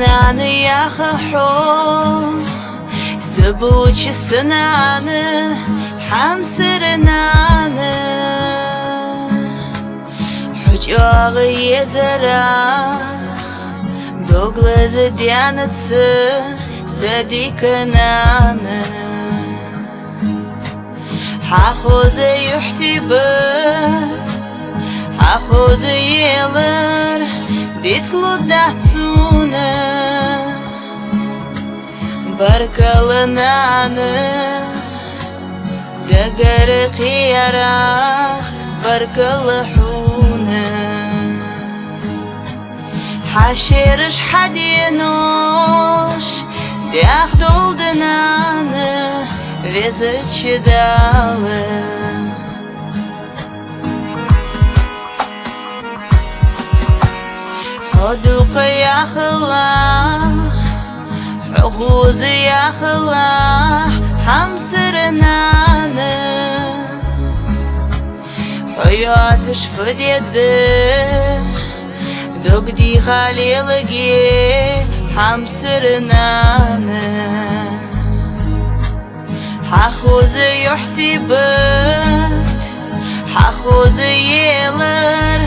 Сынаны яхахо Сыбучи сынаны Хам сырынаны Хучагы езера Доглазы дянысы Садикананы Хахозы юхсибы Хахозы елыр Дицлу датсуны Баркалынаны Дагары қиярах Баркалыхуны Хаширыш хадинош Дяхдолдынаны Везычидалы Ходука яхыла Хухузы яхыла Хамсырынаны Хоятыш фыдеды Догди халилыги Хамсырынаны Хахузы юхсибыт Хахузы елыр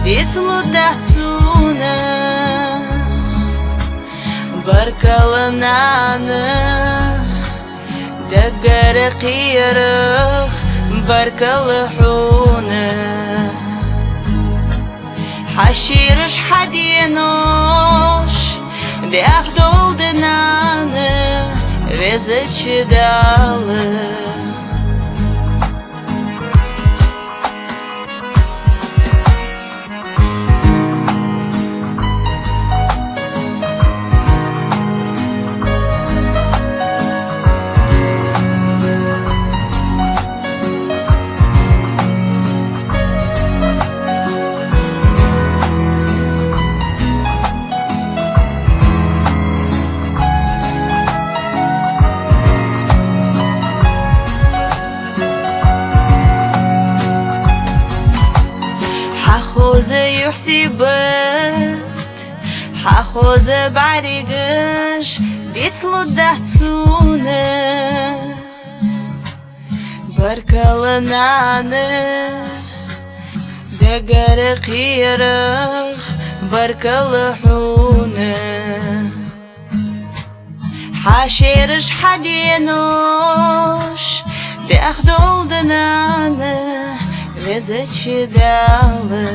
Дицлу дасуны Баркалынаны Дагары қиярых Баркалыхуны Хаширыш хадинош Дяхдолдынаны Везычидалы Хахозы юхсибыт Хахозы баригыш Дицлу дасуны Баркалынаны Дагары қиярых Баркалыхуны Хаширыш хадинош Дяхдолдынаны Везычидалы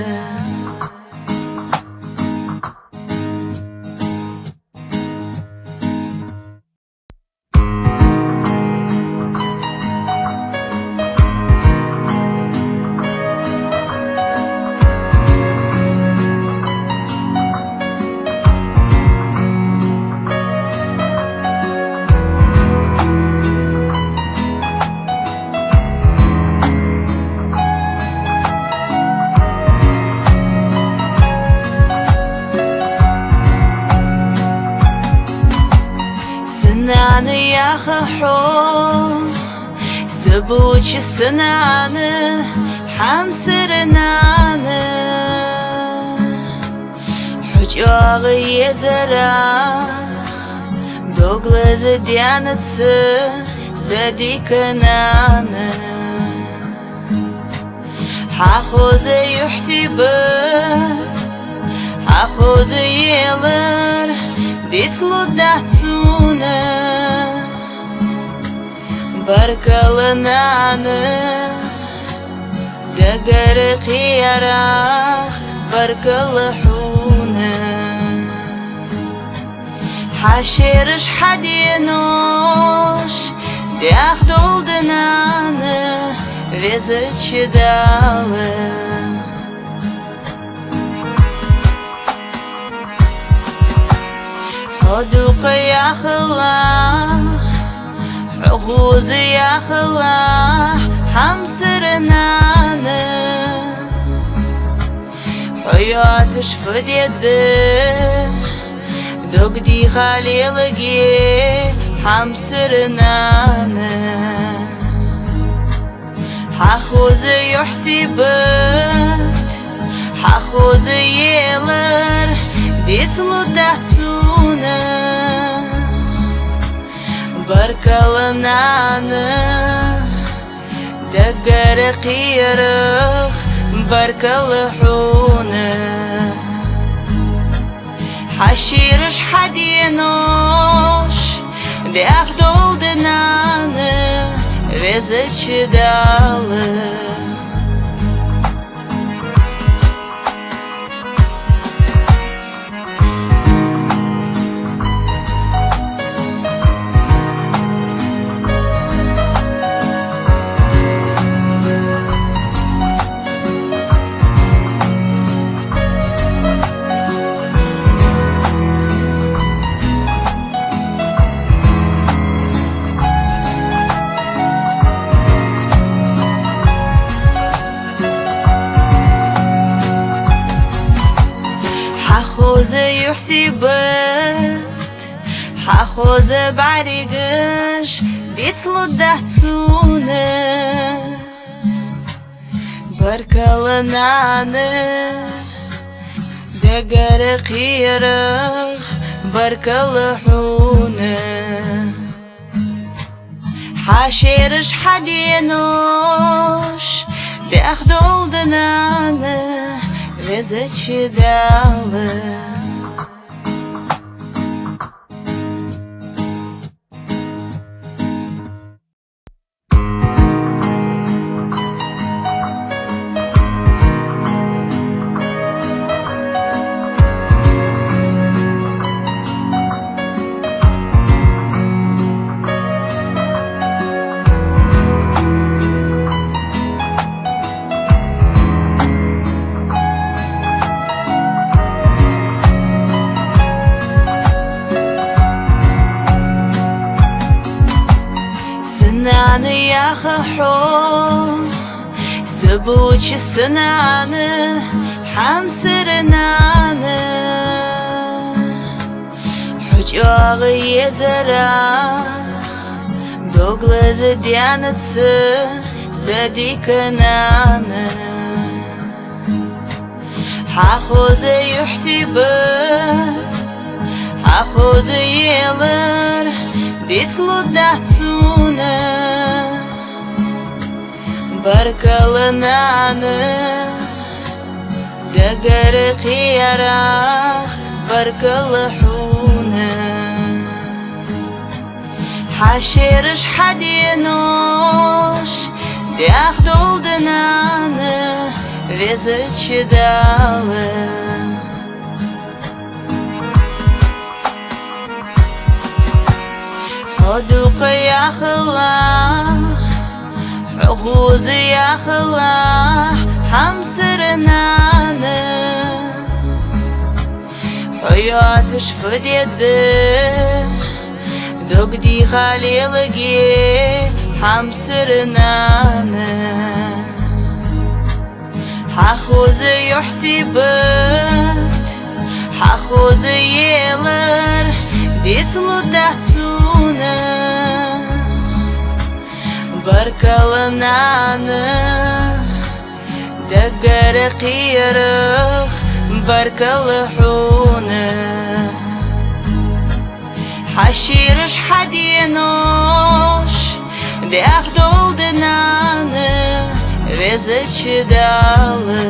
Сынаны яхахо Сыбучи сынаны Хам сырынаны Хучагы езера Доглазы дянысы Садикананы Хахозы юхсибы Хахозы елыр Дицлу датсуны Баркалынаны Дагары қиярах Баркалыхуны Хаширыш хадинош Дяхдолдынаны Везычидалы Ходука яхыла Хухузы яхыла Хамсырынаны Хоятыш фыдеды Догди халилыги Хамсырынаны Хахузы юхсибыт Хахузы елыр Дицлу дасуны barkalananı degere qiyarıq barkalıhunu حشيرش حدينوش دي أخدول دنانı وزج dalı حخوز يحسبت حخوز بعرقش بيطلو الدحسونة بركلنانة دقر قيرخ بركلحونة حاشيرش حدينوش دي أخدول دنانة وزج dalı سنانı yaxıxor Sıbuçi sınanı Hamsırınanı Hücağı yezara Doglazı diyanısı Sadikananı Haxozu yuhsibır Haxozu yelir Ditlu dahtsuna barkalananı degere qiyaraq barkalıhuna حاشيرش حدينوش دي أخدول دنانı وزج dalı خدوق يا خلاح حغوز يا خلاح حمسرنانı حياتش فديدي دقدي خليلقي حمسرنانı حخوز يحسبت حخوز يلر ديتلو dahtsuna barkalananı degere qiyarıq barkalıhunu حشيرش حدينوش دي أخدول دنانı وزج dalı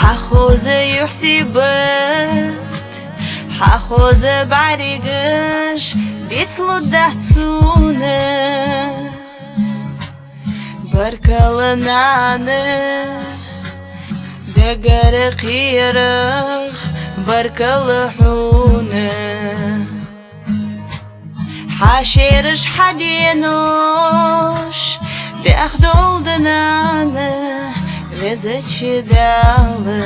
حخوز يحسبت حخوز بعرقش بيطلو الدحسونة barkalananı degere qiyaraq barkalıhuna حاشيرش حدينوش دي أخدول دنانı وزج dalı